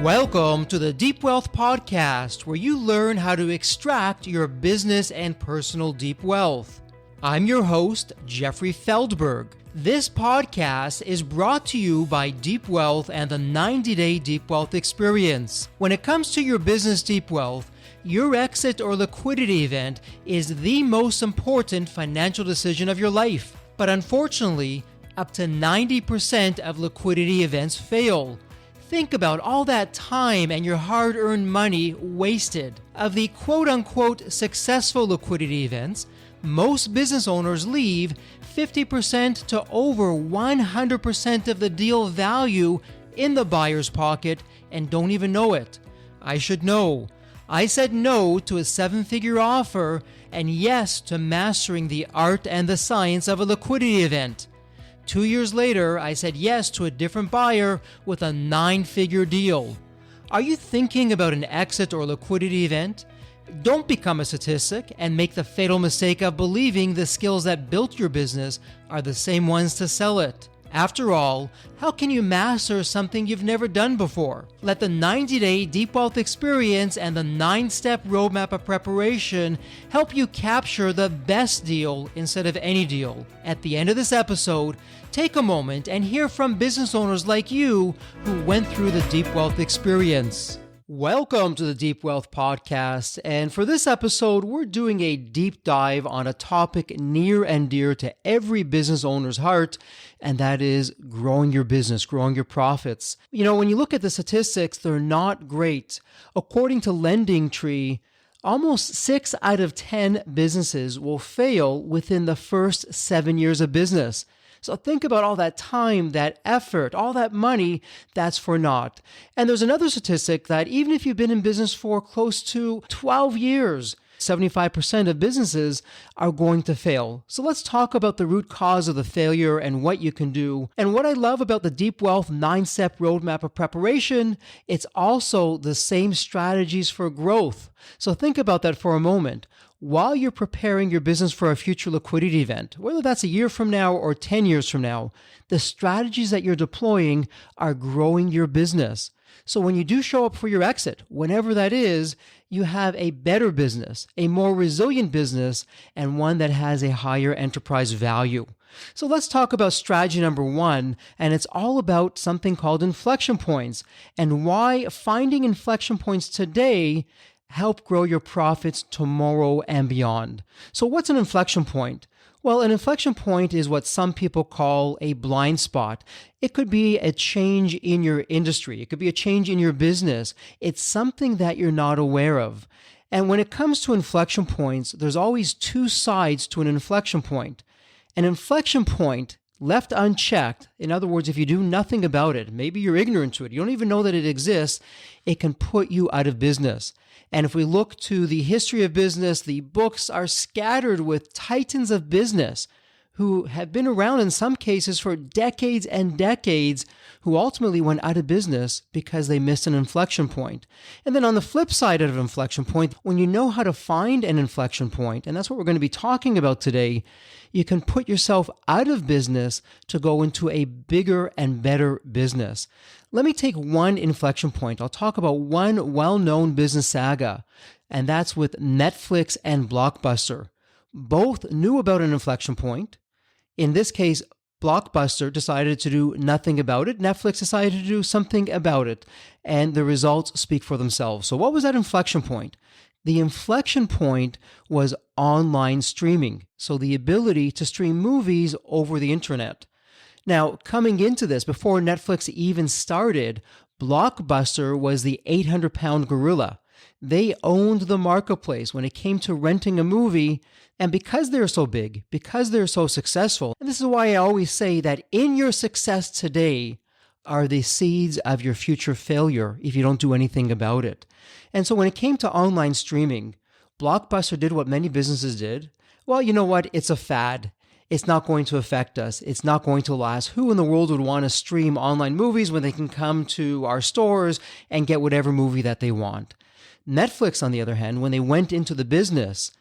Welcome to the Deep Wealth Podcast, where you learn how to extract your business and personal deep wealth. I'm your host, Jeffrey Feldberg. This podcast is brought to you by Deep Wealth and the 90-Day Deep Wealth Experience. When it comes to your business deep wealth, your exit or liquidity event is the most important financial decision of your life. But unfortunately, up to 90% of liquidity events fail. Think about all that time and your hard-earned money wasted. Of the quote-unquote successful liquidity events, most business owners leave 50% to over 100% of the deal value in the buyer's pocket and don't even know it. I should know. I said no to a 7-figure offer and yes to mastering the art and the science of a liquidity event. 2 years later, I said yes to a different buyer with a 9-figure deal. Are you thinking about an exit or liquidity event? Don't become a statistic and make the fatal mistake of believing the skills that built your business are the same ones to sell it. After all, how can you master something you've never done before? Let the 90-Day Deep Wealth Experience and the 9-step roadmap of preparation help you capture the best deal instead of any deal. At the end of this episode, take a moment and hear from business owners like you who went through the Deep Wealth Experience. Welcome to the Deep Wealth Podcast, and for this episode, we're doing a deep dive on a topic near and dear to every business owner's heart, and that is growing your business, growing your profits. You know, when you look at the statistics, they're not great. According to LendingTree, almost 6 out of 10 businesses will fail within the first 7 years of business. So think about all that time, that effort, all that money, that's for naught. And there's another statistic that even if you've been in business for close to 12 years, 75% of businesses are going to fail. So let's talk about the root cause of the failure and what you can do. And what I love about the Deep Wealth 9-step roadmap of preparation, it's also the same strategies for growth. So think about that for a moment. While you're preparing your business for a future liquidity event, whether that's a year from now or 10 years from now, the strategies that you're deploying are growing your business. So when you do show up for your exit, whenever that is, you have a better business, a more resilient business, and one that has a higher enterprise value. So let's talk about strategy number 1, and it's all about something called inflection points and why finding inflection points today help grow your profits tomorrow and beyond. So what's an inflection point? Well, an inflection point is what some people call a blind spot. It could be a change in your industry. It could be a change in your business. It's something that you're not aware of. And when it comes to inflection points, there's always 2 sides to an inflection point. An inflection point left unchecked, in other words, if you do nothing about it, maybe you're ignorant to it, you don't even know that it exists, it can put you out of business. And if we look to the history of business, the books are scattered with titans of business who have been around in some cases for decades and decades, who ultimately went out of business because they missed an inflection point. And then on the flip side of an inflection point, when you know how to find an inflection point, and that's what we're going to be talking about today, you can put yourself out of business to go into a bigger and better business. Let me take one inflection point. I'll talk about one well-known business saga, and that's with Netflix and Blockbuster. Both knew about an inflection point. In this case, Blockbuster decided to do nothing about it. Netflix decided to do something about it, and the results speak for themselves. So what was that inflection point? The inflection point was online streaming, so the ability to stream movies over the internet. Now, coming into this, before Netflix even started, Blockbuster was the 800-pound gorilla. They owned the marketplace when it came to renting a movie, and because they're so big, because they're so successful, and this is why I always say that in your success today are the seeds of your future failure if you don't do anything about it. And so when it came to online streaming, Blockbuster did what many businesses did. Well, you know what? It's a fad. It's not going to affect us. It's not going to last. Who in the world would want to stream online movies when they can come to our stores and get whatever movie that they want? Netflix, on the other hand, when they went into the business,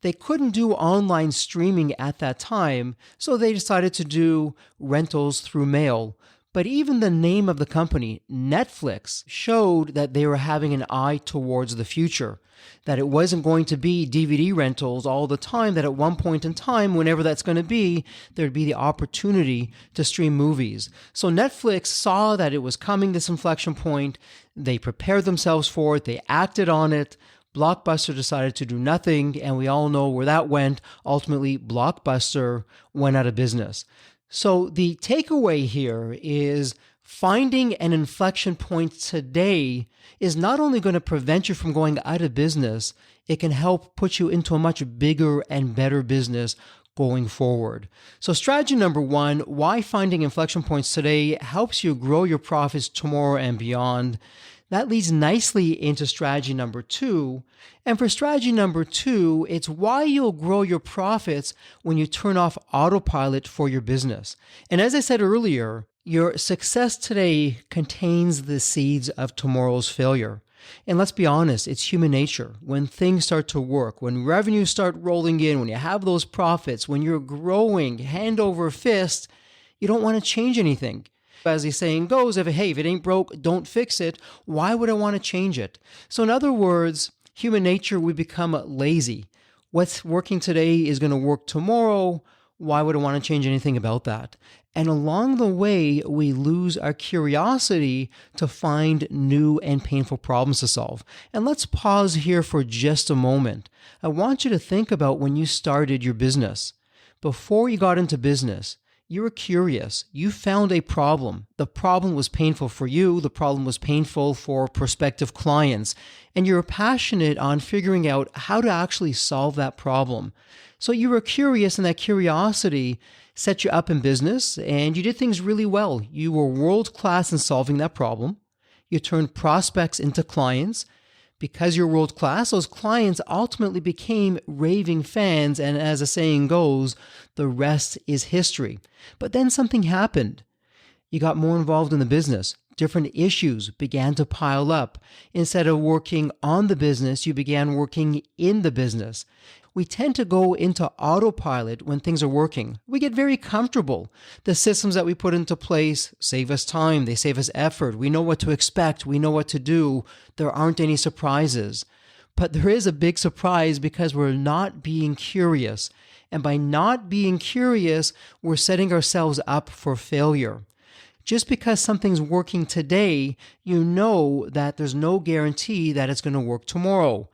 they couldn't do online streaming at that time, so they decided to do rentals through mail. But even the name of the company, Netflix, showed that they were having an eye towards the future, that it wasn't going to be DVD rentals all the time, that at one point in time, whenever that's going to be, there'd be the opportunity to stream movies. So Netflix saw that it was coming, this inflection point. They prepared themselves for it. They acted on it. Blockbuster decided to do nothing, and we all know where that went. Ultimately, Blockbuster went out of business. So the takeaway here is finding an inflection point today is not only going to prevent you from going out of business, it can help put you into a much bigger and better business going forward. So strategy number one, why finding inflection points today helps you grow your profits tomorrow and beyond. That leads nicely into strategy number two. And for strategy number two, it's why you'll grow your profits when you turn off autopilot for your business. And as I said earlier, your success today contains the seeds of tomorrow's failure. And let's be honest, it's human nature. When things start to work, when revenues start rolling in, when you have those profits, when you're growing hand over fist, you don't want to change anything. As the saying goes, if it ain't broke, don't fix it. Why would I want to change it? So in other words, human nature, we become lazy. What's working today is going to work tomorrow. Why would I want to change anything about that? And along the way, we lose our curiosity to find new and painful problems to solve. And let's pause here for just a moment. I want you to think about when you started your business. Before you got into business, you were curious. You found a problem. The problem was painful for you. The problem was painful for prospective clients. And you were passionate on figuring out how to actually solve that problem. So you were curious, and that curiosity set you up in business, and you did things really well. You were world-class in solving that problem. You turned prospects into clients. Because you're world-class, those clients ultimately became raving fans, and as the saying goes, the rest is history. But then something happened. You got more involved in the business. Different issues began to pile up. Instead of working on the business, you began working in the business. We tend to go into autopilot when things are working. We get very comfortable. The systems that we put into place save us time. They save us effort. We know what to expect. We know what to do. There aren't any surprises. But there is a big surprise because we're not being curious. And by not being curious, we're setting ourselves up for failure. Just because something's working today, you know that there's no guarantee that it's going to work tomorrow.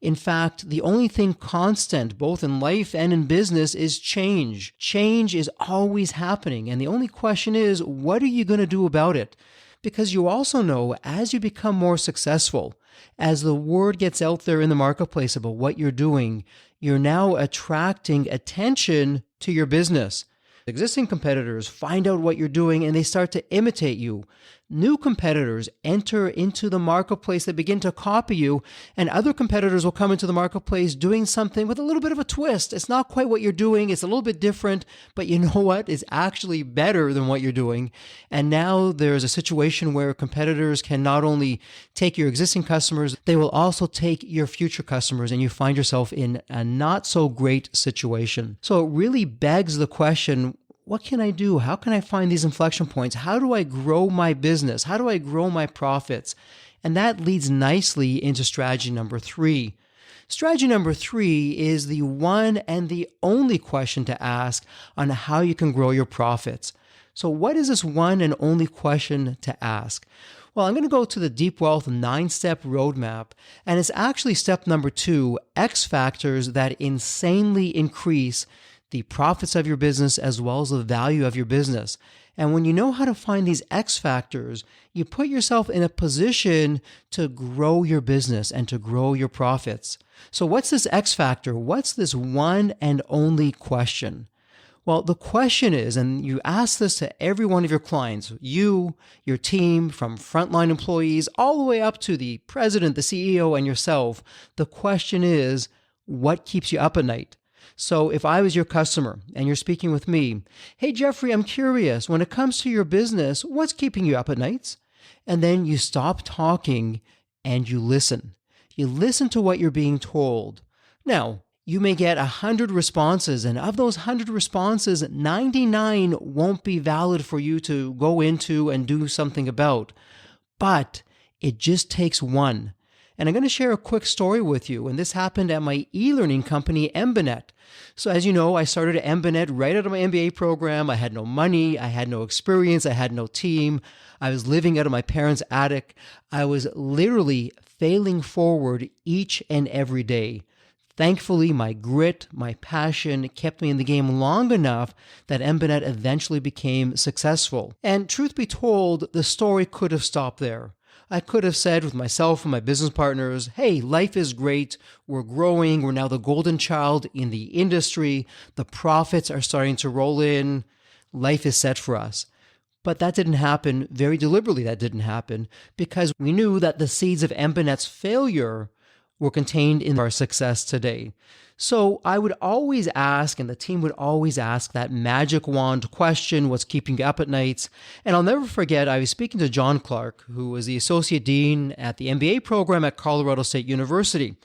In fact, the only thing constant, both in life and in business, is change. Change is always happening. And the only question is, what are you going to do about it? Because you also know, as you become more successful, as the word gets out there in the marketplace about what you're doing, you're now attracting attention to your business. Existing competitors find out what you're doing and they start to imitate you. New competitors enter into the marketplace, they begin to copy you, and other competitors will come into the marketplace doing something with a little bit of a twist. It's not quite what you're doing, it's a little bit different, but you know what? It's actually better than what you're doing. And now there's a situation where competitors can not only take your existing customers, they will also take your future customers, and you find yourself in a not so great situation. So it really begs the question, what can I do? How can I find these inflection points? How do I grow my business? How do I grow my profits? And that leads nicely into strategy number three. Strategy number three is the one and the only question to ask on how you can grow your profits. So what is this one and only question to ask? Well, I'm going to go to the Deep Wealth 9-step roadmap, and it's actually step number 2, X factors that insanely increase the profits of your business as well as the value of your business. And when you know how to find these X factors, you put yourself in a position to grow your business and to grow your profits. So what's this X factor? What's this one and only question? Well, the question is, and you ask this to every one of your clients, you, your team, from frontline employees, all the way up to the president, the CEO, and yourself, the question is, what keeps you up at night? So if I was your customer and you're speaking with me, hey, Jeffrey, I'm curious, when it comes to your business, what's keeping you up at nights? And then you stop talking and you listen. You listen to what you're being told. Now, you may get 100 responses, and of those 100 responses, 99 won't be valid for you to go into and do something about. But it just takes one. And I'm going to share a quick story with you. And this happened at my e-learning company, Embanet. So as you know, I started at Embanet right out of my MBA program. I had no money. I had no experience. I had no team. I was living out of my parents' attic. I was literally failing forward each and every day. Thankfully, my grit, my passion kept me in the game long enough that Embanet eventually became successful. And truth be told, the story could have stopped there. I could have said with myself and my business partners, hey, life is great. We're growing. We're now the golden child in the industry. The profits are starting to roll in. Life is set for us. But that didn't happen. Very deliberately, that didn't happen because we knew that the seeds of Embanet's failure were contained in our success today. So I would always ask, and the team would always ask that magic wand question, what's keeping you up at nights? And I'll never forget, I was speaking to John Clark, who was the Associate Dean at the MBA program at Colorado State University.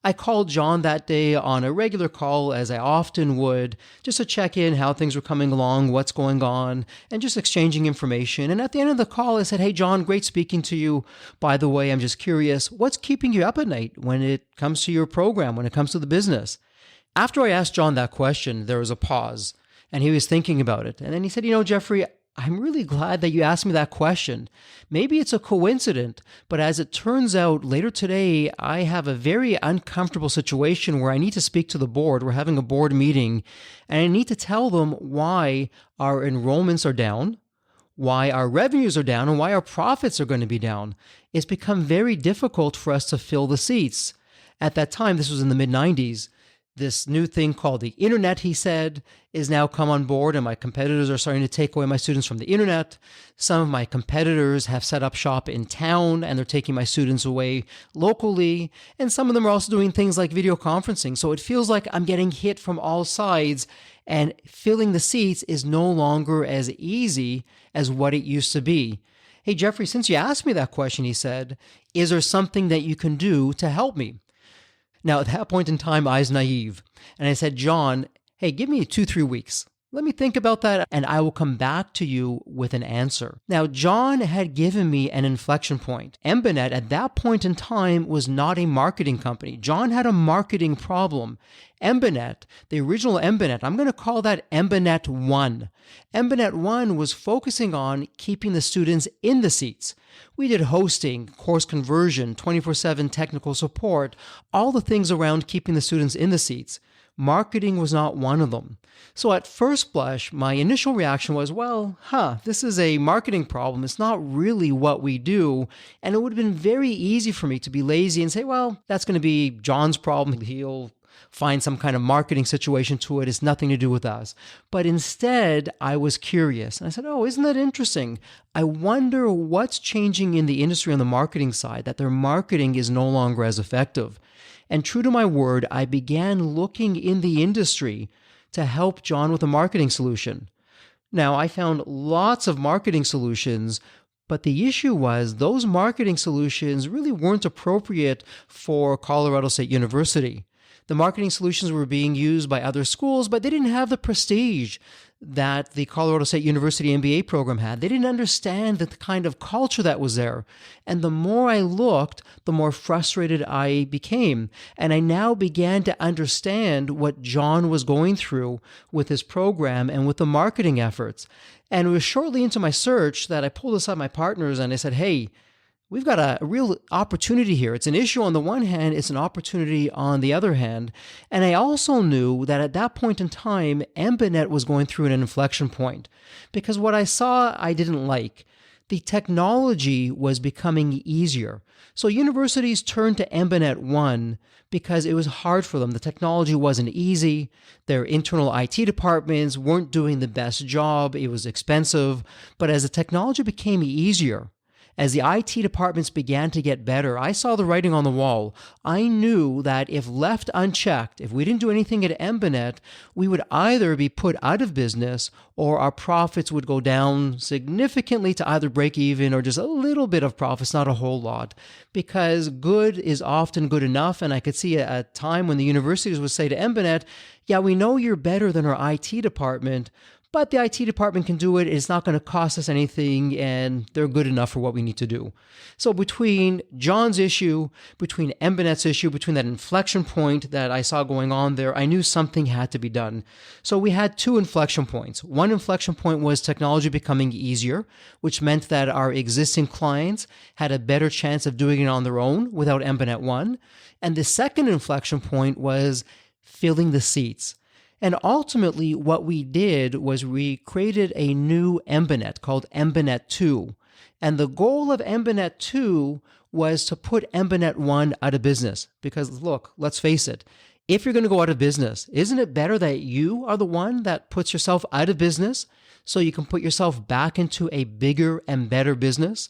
I called John that day on a regular call, as I often would, just to check in how things were coming along, what's going on, and just exchanging information. And at the end of the call, I said, hey, John, great speaking to you. By the way, I'm just curious, what's keeping you up at night when it comes to your program, when it comes to the business? After I asked John that question, there was a pause, and he was thinking about it. And then he said, Jeffrey, I'm really glad that you asked me that question. Maybe it's a coincidence, but as it turns out, later today, I have a very uncomfortable situation where I need to speak to the board. We're having a board meeting, and I need to tell them why our enrollments are down, why our revenues are down, and why our profits are going to be down. It's become very difficult for us to fill the seats. At that time, this was in the mid-90s, this new thing called the internet, he said, is now come on board, and my competitors are starting to take away my students from the internet. Some of my competitors have set up shop in town, and they're taking my students away locally. And some of them are also doing things like video conferencing. So it feels like I'm getting hit from all sides, and filling the seats is no longer as easy as what it used to be. Hey, Jeffrey, since you asked me that question, he said, is there something that you can do to help me? Now, at that point in time, I was naive. And I said, John, hey, give me 2-3 weeks. Let me think about that, and I will come back to you with an answer. Now, John had given me an inflection point. Embanet, at that point in time, was not a marketing company. John had a marketing problem. Embanet, the original Embanet, I'm going to call that Embanet 1. Embanet 1 was focusing on keeping the students in the seats. We did hosting, course conversion, 24/7 technical support, all the things around keeping the students in the seats. Marketing was not one of them. So at first blush, my initial reaction was, this is a marketing problem. It's not really what we do. And it would have been very easy for me to be lazy and say, that's going to be John's problem. He'll find some kind of marketing situation to it. It's nothing to do with us. But instead, I was curious. And I said, isn't that interesting? I wonder what's changing in the industry on the marketing side, that their marketing is no longer as effective. And true to my word, I began looking in the industry to help John with a marketing solution. Now, I found lots of marketing solutions, but the issue was those marketing solutions really weren't appropriate for Colorado State University. The marketing solutions were being used by other schools, but they didn't have the prestige that the Colorado State University MBA program had. They didn't understand the kind of culture that was there. And the more I looked, the more frustrated I became. And I now began to understand what John was going through with his program and with the marketing efforts. And it was shortly into my search that I pulled aside my partners and I said, hey, we've got a real opportunity here. It's an issue on the one hand, it's an opportunity on the other hand. And I also knew that at that point in time, Embanet was going through an inflection point because what I saw I didn't like. The technology was becoming easier. So universities turned to Embanet 1 because it was hard for them. The technology wasn't easy. Their internal IT departments weren't doing the best job. It was expensive. But as the technology became easier, As the IT departments began to get better, I saw the writing on the wall. I knew that if left unchecked, if we didn't do anything at Embanet, we would either be put out of business or our profits would go down significantly to either break even or just a little bit of profits, not a whole lot. Because good is often good enough, and I could see a time when the universities would say to Embanet, yeah, we know you're better than our IT department, but the IT department can do it. It's not going to cost us anything, and they're good enough for what we need to do. So between John's issue, between Embanet's issue, between that inflection point that I saw going on there, I knew something had to be done. So we had two inflection points. One inflection point was technology becoming easier, which meant that our existing clients had a better chance of doing it on their own without Embanet One. And the second inflection point was filling the seats. And ultimately, what we did was we created a new Embanet called Embanet 2. And the goal of Embanet 2 was to put Embanet 1 out of business. Because look, let's face it, if you're going to go out of business, isn't it better that you are the one that puts yourself out of business so you can put yourself back into a bigger and better business?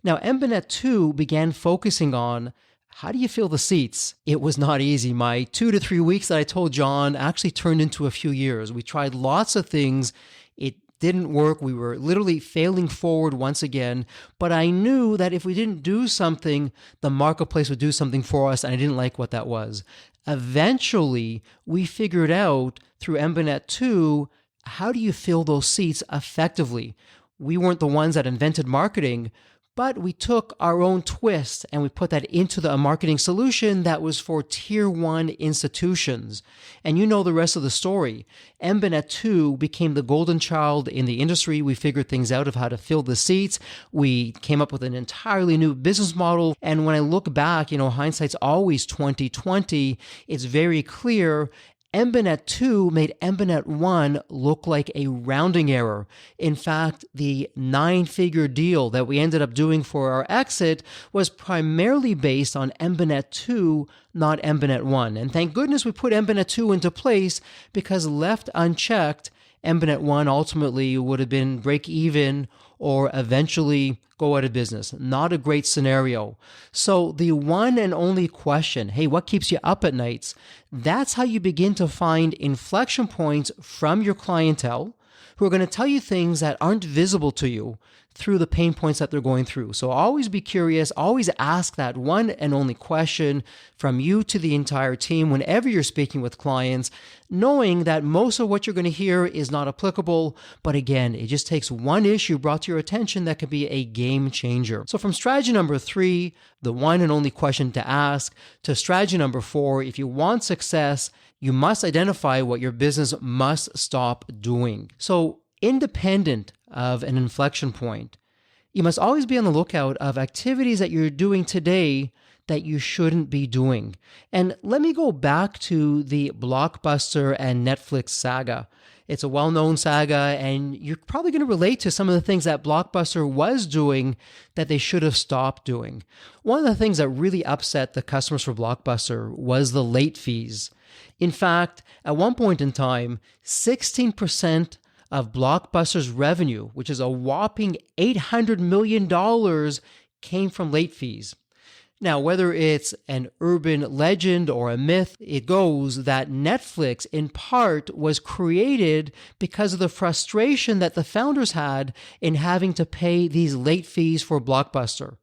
Now, Embanet 2 began focusing on how do you fill the seats? It was not easy. My 2 to 3 weeks that I told John actually turned into a few years. We tried lots of things. It didn't work. We were literally failing forward once again. But I knew that if we didn't do something, the marketplace would do something for us, and I didn't like what that was. Eventually, we figured out through Embanet 2, how do you fill those seats effectively? We weren't the ones that invented marketing, but we took our own twist and we put that into the marketing solution that was for tier 1 institutions. And you know the rest of the story. Embanet 2 became the golden child in the industry. We figured things out of how to fill the seats. We came up with an entirely new business model. And when I look back, hindsight's always 20/20. It's very clear Embanet 2 made Embanet 1 look like a rounding error. In fact, the 9-figure deal that we ended up doing for our exit was primarily based on Embanet 2, not Embanet 1. And thank goodness we put Embanet 2 into place, because left unchecked, Embanet 1 ultimately would have been break even or eventually go out of business. Not a great scenario. So the one and only question, hey, what keeps you up at nights? That's how you begin to find inflection points from your clientele who are going to tell you things that aren't visible to you through the pain points that they're going through. So always be curious, always ask that one and only question from you to the entire team whenever you're speaking with clients, knowing that most of what you're going to hear is not applicable. But again, it just takes one issue brought to your attention that could be a game changer. So from strategy number 3, the one and only question to ask, to strategy number 4, if you want success, you must identify what your business must stop doing. So independent of an inflection point, you must always be on the lookout of activities that you're doing today that you shouldn't be doing. And let me go back to the Blockbuster and Netflix saga. It's a well-known saga, and you're probably going to relate to some of the things that Blockbuster was doing that they should have stopped doing. One of the things that really upset the customers for Blockbuster was the late fees. In fact, at one point in time, 16% of Blockbuster's revenue, which is a whopping $800 million, came from late fees. Now, whether it's an urban legend or a myth, it goes that Netflix, in part, was created because of the frustration that the founders had in having to pay these late fees for Blockbuster.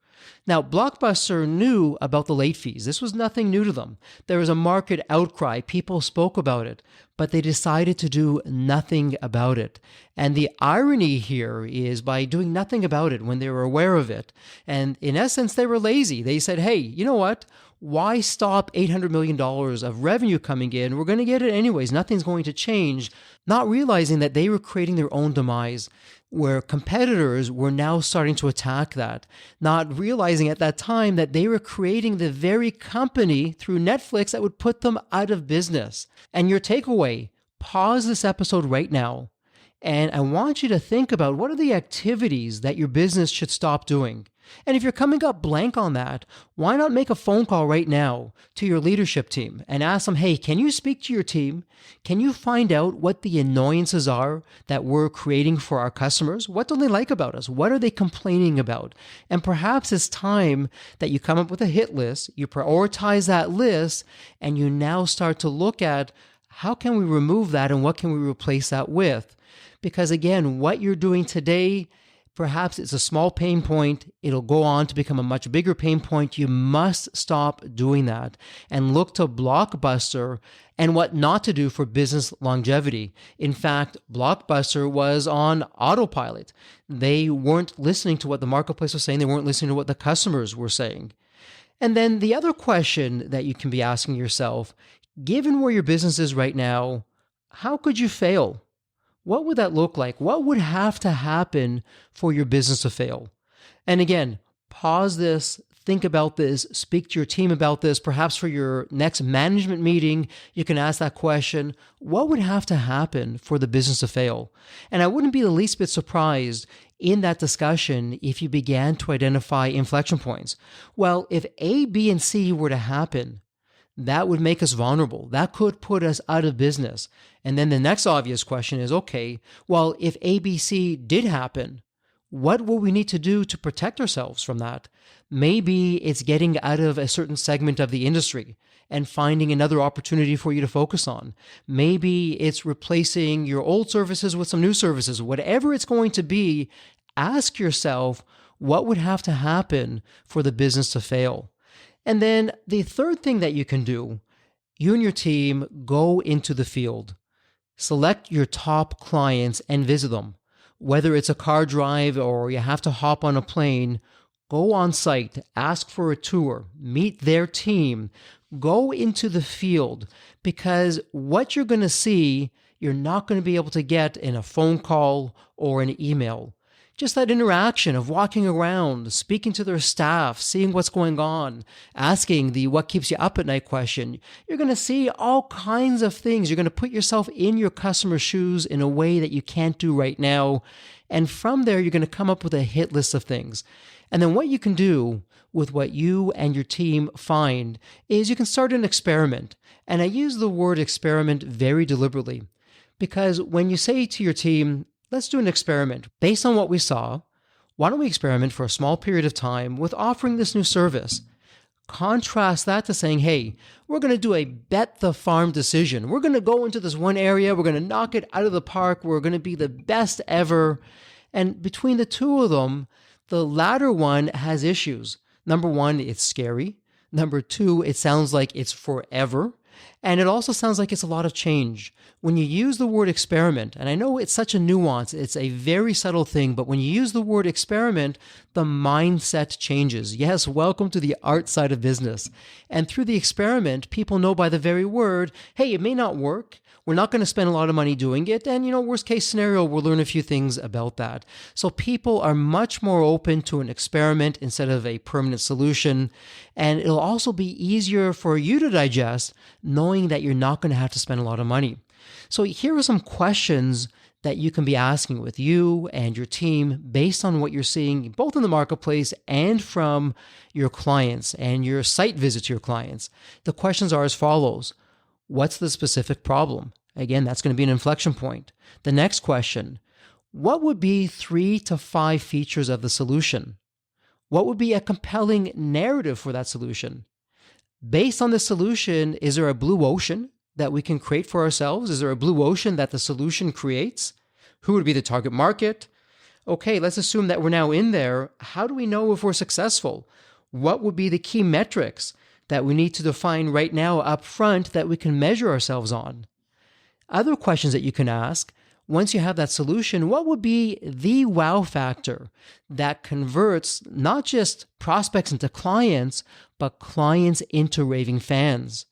Now, Blockbuster knew about the late fees. This was nothing new to them. There was a market outcry. People spoke about it, but they decided to do nothing about it. And the irony here is by doing nothing about it when they were aware of it. And in essence, they were lazy. They said, hey, you know what? Why stop $800 million of revenue coming in? We're going to get it anyways. Nothing's going to change. Not realizing that they were creating their own demise, where competitors were now starting to attack that. Not realizing at that time that they were creating the very company through Netflix that would put them out of business. And your takeaway, pause this episode right now And I want you to think about what are the activities that your business should stop doing. And if you're coming up blank on that, why not make a phone call right now to your leadership team and ask them, hey, can you speak to your team? Can you find out what the annoyances are that we're creating for our customers? What don't they like about us? What are they complaining about? And perhaps it's time that you come up with a hit list, you prioritize that list, and you now start to look at how can we remove that and what can we replace that with? Because again, what you're doing today, perhaps it's a small pain point. It'll go on to become a much bigger pain point. You must stop doing that and look to Blockbuster and what not to do for business longevity. In fact, Blockbuster was on autopilot. They weren't listening to what the marketplace was saying. They weren't listening to what the customers were saying. And then the other question that you can be asking yourself, given where your business is right now, how could you fail? What would that look like? What would have to happen for your business to fail? And again, pause this, think about this, speak to your team about this. Perhaps for your next management meeting, you can ask that question. What would have to happen for the business to fail? And I wouldn't be the least bit surprised in that discussion if you began to identify inflection points. Well, if A, B, and C were to happen, that would make us vulnerable. That could put us out of business. And then the next obvious question is, okay, well, if ABC did happen, what will we need to do to protect ourselves from that? Maybe it's getting out of a certain segment of the industry and finding another opportunity for you to focus on. Maybe it's replacing your old services with some new services. Whatever it's going to be, ask yourself, what would have to happen for the business to fail? And then the third thing that you can do, you and your team go into the field. Select your top clients and visit them. Whether it's a car drive or you have to hop on a plane, go on site, ask for a tour, meet their team, go into the field, because what you're going to see, you're not going to be able to get in a phone call or an email. Just that interaction of walking around, speaking to their staff, seeing what's going on, asking the what keeps you up at night question. You're going to see all kinds of things. You're going to put yourself in your customer's shoes in a way that you can't do right now. And from there, you're going to come up with a hit list of things. And then what you can do with what you and your team find is you can start an experiment. And I use the word experiment very deliberately, because when you say to your team, let's do an experiment. Based on what we saw, why don't we experiment for a small period of time with offering this new service? Contrast that to saying, hey, we're going to do a bet the farm decision. We're going to go into this one area. We're going to knock it out of the park. We're going to be the best ever. And between the two of them, the latter one has issues. Number one, it's scary. Number two, it sounds like it's forever. And it also sounds like it's a lot of change. When you use the word experiment, and I know it's such a nuance, it's a very subtle thing, but when you use the word experiment, the mindset changes. Yes, welcome to the art side of business. And through the experiment, people know by the very word, hey, it may not work. We're not going to spend a lot of money doing it. And, worst case scenario, we'll learn a few things about that. So people are much more open to an experiment instead of a permanent solution. And it'll also be easier for you to digest knowing that you're not going to have to spend a lot of money. So here are some questions that you can be asking with you and your team based on what you're seeing both in the marketplace and from your clients and your site visit to your clients. The questions are as follows. What's the specific problem? Again, that's going to be an inflection point. The next question, what would be 3 to 5 features of the solution? What would be a compelling narrative for that solution? Based on the solution, is there a blue ocean that we can create for ourselves? Is there a blue ocean that the solution creates? Who would be the target market? Okay, let's assume that we're now in there. How do we know if we're successful? What would be the key metrics that we need to define right now up front that we can measure ourselves on? Other questions that you can ask, once you have that solution, what would be the wow factor that converts not just prospects into clients, but clients into raving fans?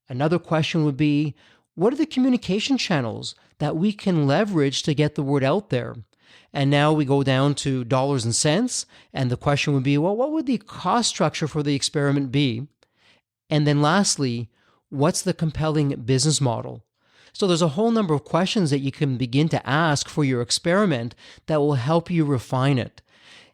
Another question would be, what are the communication channels that we can leverage to get the word out there? And now we go down to dollars and cents, and the question would be, well, what would the cost structure for the experiment be? And then lastly, what's the compelling business model? So there's a whole number of questions that you can begin to ask for your experiment that will help you refine it.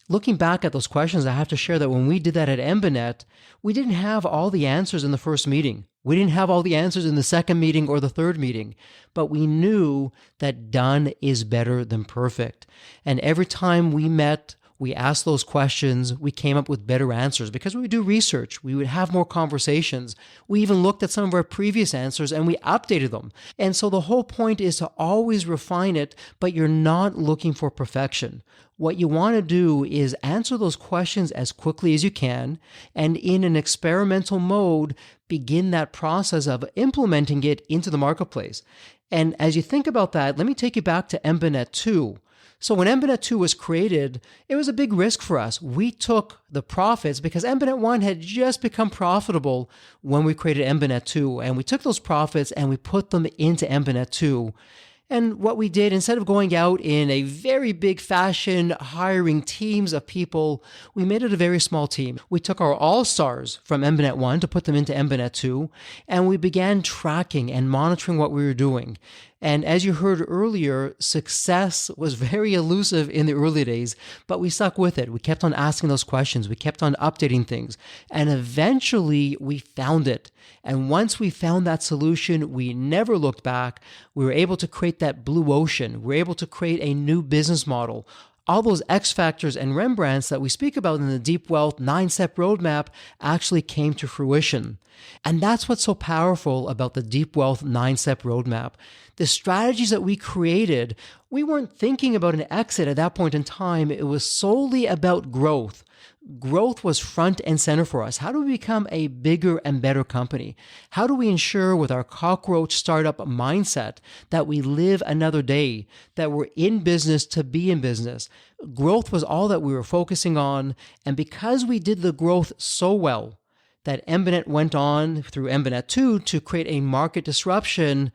Looking back at those questions, I have to share that when we did that at Embinet, we didn't have all the answers in the first meeting. We didn't have all the answers in the second meeting or the third meeting, but we knew that done is better than perfect. And every time we met, we asked those questions, we came up with better answers because we would do research. We would have more conversations. We even looked at some of our previous answers and we updated them. And so the whole point is to always refine it, but you're not looking for perfection. What you want to do is answer those questions as quickly as you can, and in an experimental mode, begin that process of implementing it into the marketplace. And as you think about that, let me take you back to Embinet 2. So when Embinet 2 was created, it was a big risk for us. We took the profits because Embinet 1 had just become profitable when we created Embinet 2. And we took those profits and we put them into Embinet 2. And what we did, instead of going out in a very big fashion, hiring teams of people, we made it a very small team. We took our all-stars from Embinet 1 to put them into Embinet 2, and we began tracking and monitoring what we were doing. And as you heard earlier, success was very elusive in the early days, but we stuck with it. We kept on asking those questions. We kept on updating things. And eventually we found it. And once we found that solution, we never looked back. We were able to create that blue ocean. We were able to create a new business model. All those X factors and Rembrandts that we speak about in the Deep Wealth 9-step roadmap actually came to fruition. And that's what's so powerful about the Deep Wealth 9-step roadmap. The strategies that we created, we weren't thinking about an exit at that point in time. It was solely about growth. Growth was front and center for us. How do we become a bigger and better company? How do we ensure with our cockroach startup mindset that we live another day, that we're in business to be in business? Growth was all that we were focusing on. And because we did the growth so well, that Embinet went on through Embinet 2 to create a market disruption,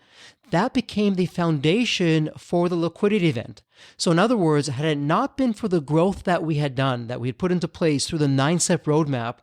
that became the foundation for the liquidity event. So in other words, had it not been for the growth that we had done, that we had put into place through the 9-step roadmap,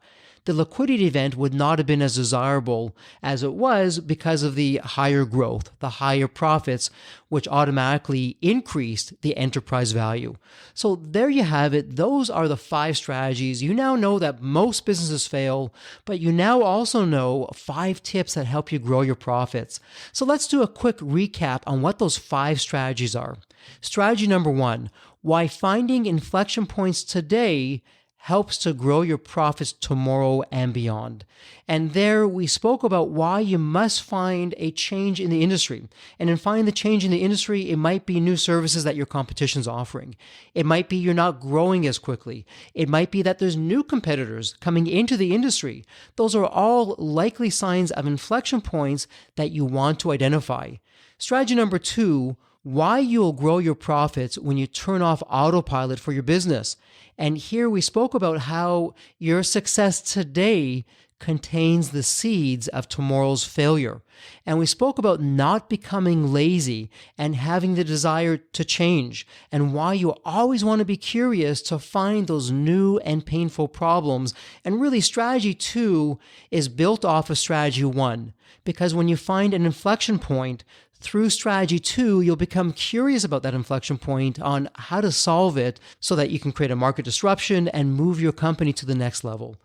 the liquidity event would not have been as desirable as it was because of the higher growth, the higher profits, which automatically increased the enterprise value. So there you have it. Those are the 5 strategies. You now know that most businesses fail, but you now also know 5 tips that help you grow your profits. So let's do a quick recap on what those 5 strategies are. Strategy number 1, why finding inflection points today helps to grow your profits tomorrow and beyond. And there we spoke about why you must find a change in the industry. And in finding the change in the industry, it might be new services that your competition's offering. It might be you're not growing as quickly. It might be that there's new competitors coming into the industry. Those are all likely signs of inflection points that you want to identify. Strategy number 2, why you'll grow your profits when you turn off autopilot for your business. And here we spoke about how your success today contains the seeds of tomorrow's failure. And we spoke about not becoming lazy and having the desire to change, and why you always want to be curious to find those new and painful problems. And really, strategy 2 is built off of strategy 1, because when you find an inflection point, through strategy 2, you'll become curious about that inflection point on how to solve it so that you can create a market disruption and move your company to the next level.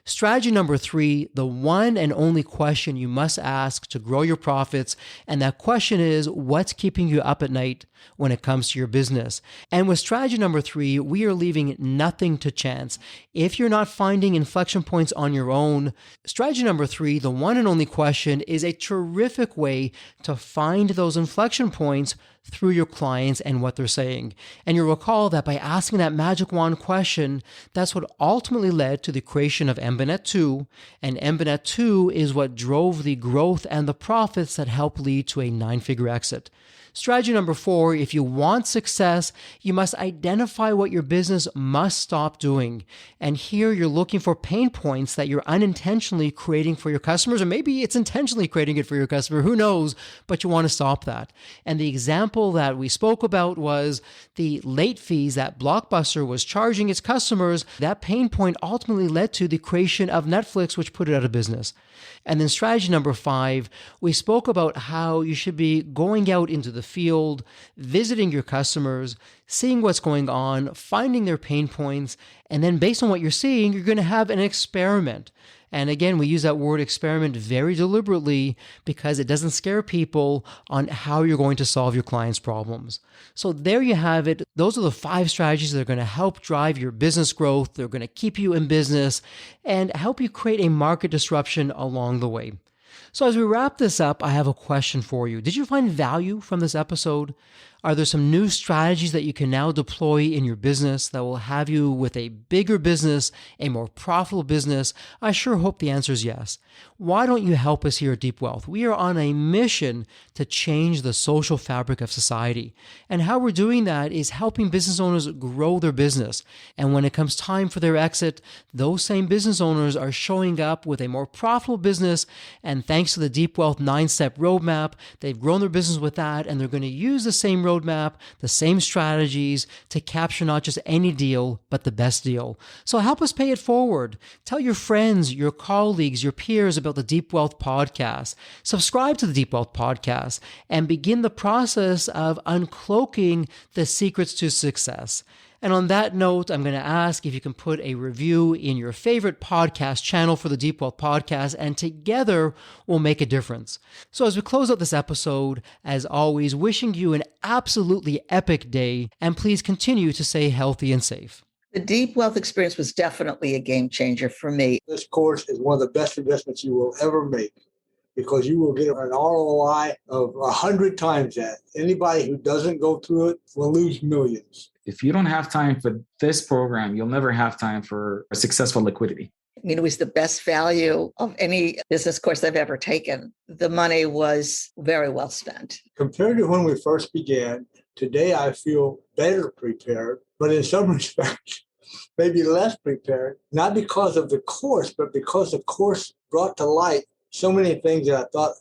Strategy number 3, the one and only question you must ask to grow your profits, and that question is, what's keeping you up at night when it comes to your business? And with strategy number 3, we are leaving nothing to chance. If you're not finding inflection points on your own, strategy number 3, the one and only question, is a terrific way to find those inflection points through your clients and what they're saying. And you'll recall that by asking that magic wand question, that's what ultimately led to the creation of Embinet 2. And Embinet 2 is what drove the growth and the profits that helped lead to a 9-figure exit. Strategy number 4, if you want success, you must identify what your business must stop doing. And here you're looking for pain points that you're unintentionally creating for your customers, or maybe it's intentionally creating it for your customer, who knows, but you want to stop that. And the example that we spoke about was the late fees that Blockbuster was charging its customers. That pain point ultimately led to the creation of Netflix, which put it out of business. And then strategy number 5, we spoke about how you should be going out into the field, visiting your customers, seeing what's going on, finding their pain points, and then based on what you're seeing, you're going to have an experiment. And again, we use that word experiment very deliberately because it doesn't scare people on how you're going to solve your clients' problems. So there you have it. Those are the 5 strategies that are going to help drive your business growth. They're going to keep you in business and help you create a market disruption along the way. So as we wrap this up, I have a question for you. Did you find value from this episode? Are there some new strategies that you can now deploy in your business that will have you with a bigger business, a more profitable business? I sure hope the answer is yes. Why don't you help us here at Deep Wealth? We are on a mission to change the social fabric of society. And how we're doing that is helping business owners grow their business. And when it comes time for their exit, those same business owners are showing up with a more profitable business. And thanks to the Deep Wealth 9-step roadmap, they've grown their business with that, and they're going to use the same roadmap, the same strategies to capture not just any deal, but the best deal. So help us pay it forward. Tell your friends, your colleagues, your peers about the Deep Wealth Podcast. Subscribe to the Deep Wealth Podcast and begin the process of uncloaking the secrets to success. And on that note, I'm going to ask if you can put a review in your favorite podcast channel for the Deep Wealth Podcast, and together we'll make a difference. So as we close out this episode, as always, wishing you an absolutely epic day, and please continue to stay healthy and safe. The Deep Wealth experience was definitely a game changer for me. This course is one of the best investments you will ever make, because you will get an ROI of 100 times that. Anybody who doesn't go through it will lose millions. If you don't have time for this program, you'll never have time for a successful liquidity. I mean, it was the best value of any business course I've ever taken. The money was very well spent. Compared to when we first began, today I feel better prepared, but in some respects, maybe less prepared, not because of the course, but because the course brought to light so many things that I thought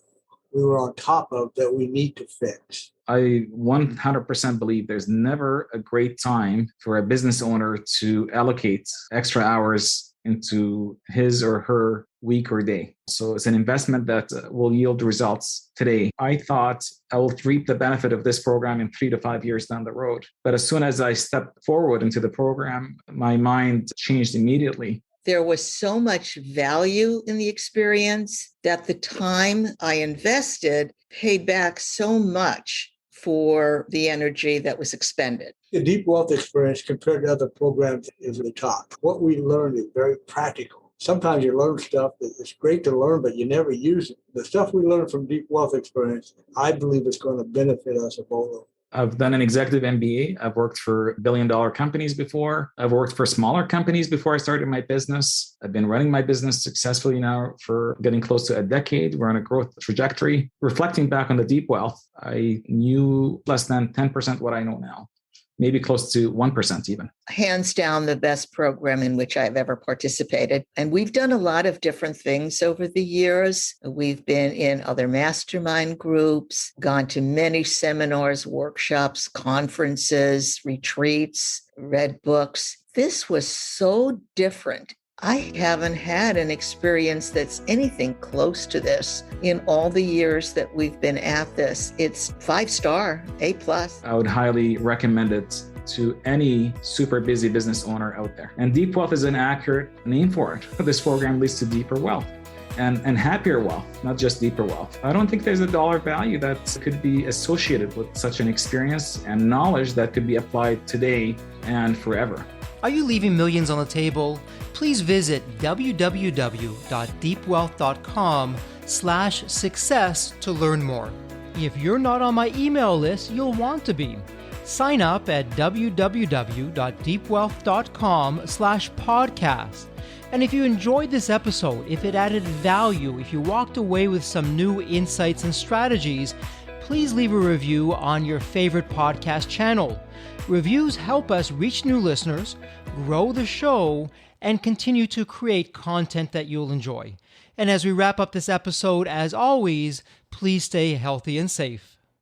we were on top of that we need to fix. I 100% believe there's never a great time for a business owner to allocate extra hours into his or her week or day. So it's an investment that will yield results today. I thought I will reap the benefit of this program in 3 to 5 years down the road. But as soon as I stepped forward into the program, my mind changed immediately. There was so much value in the experience that the time I invested paid back so much for the energy that was expended. The Deep Wealth experience compared to other programs is the top. What we learned is very practical. Sometimes you learn stuff that is great to learn, but you never use it. The stuff we learned from Deep Wealth experience, I believe is going to benefit us all. I've done an executive MBA. I've worked for billion-dollar companies before. I've worked for smaller companies before I started my business. I've been running my business successfully now for getting close to a decade. We're on a growth trajectory. Reflecting back on the Deep Wealth, I knew less than 10% what I know now, maybe close to 1% even. Hands down, the best program in which I've ever participated. And we've done a lot of different things over the years. We've been in other mastermind groups, gone to many seminars, workshops, conferences, retreats, read books. This was so different. I haven't had an experience that's anything close to this in all the years that we've been at this. It's 5-star, A+. I would highly recommend it to any super busy business owner out there. And Deep Wealth is an accurate name for it. This program leads to deeper wealth and happier wealth, not just deeper wealth. I don't think there's a dollar value that could be associated with such an experience and knowledge that could be applied today and forever. Are you leaving millions on the table? Please visit www.deepwealth.com/success to learn more. If you're not on my email list, you'll want to be. Sign up at www.deepwealth.com/podcast. And if you enjoyed this episode, if it added value, if you walked away with some new insights and strategies, please leave a review on your favorite podcast channel. Reviews help us reach new listeners, grow the show, and continue to create content that you'll enjoy. And as we wrap up this episode, as always, please stay healthy and safe.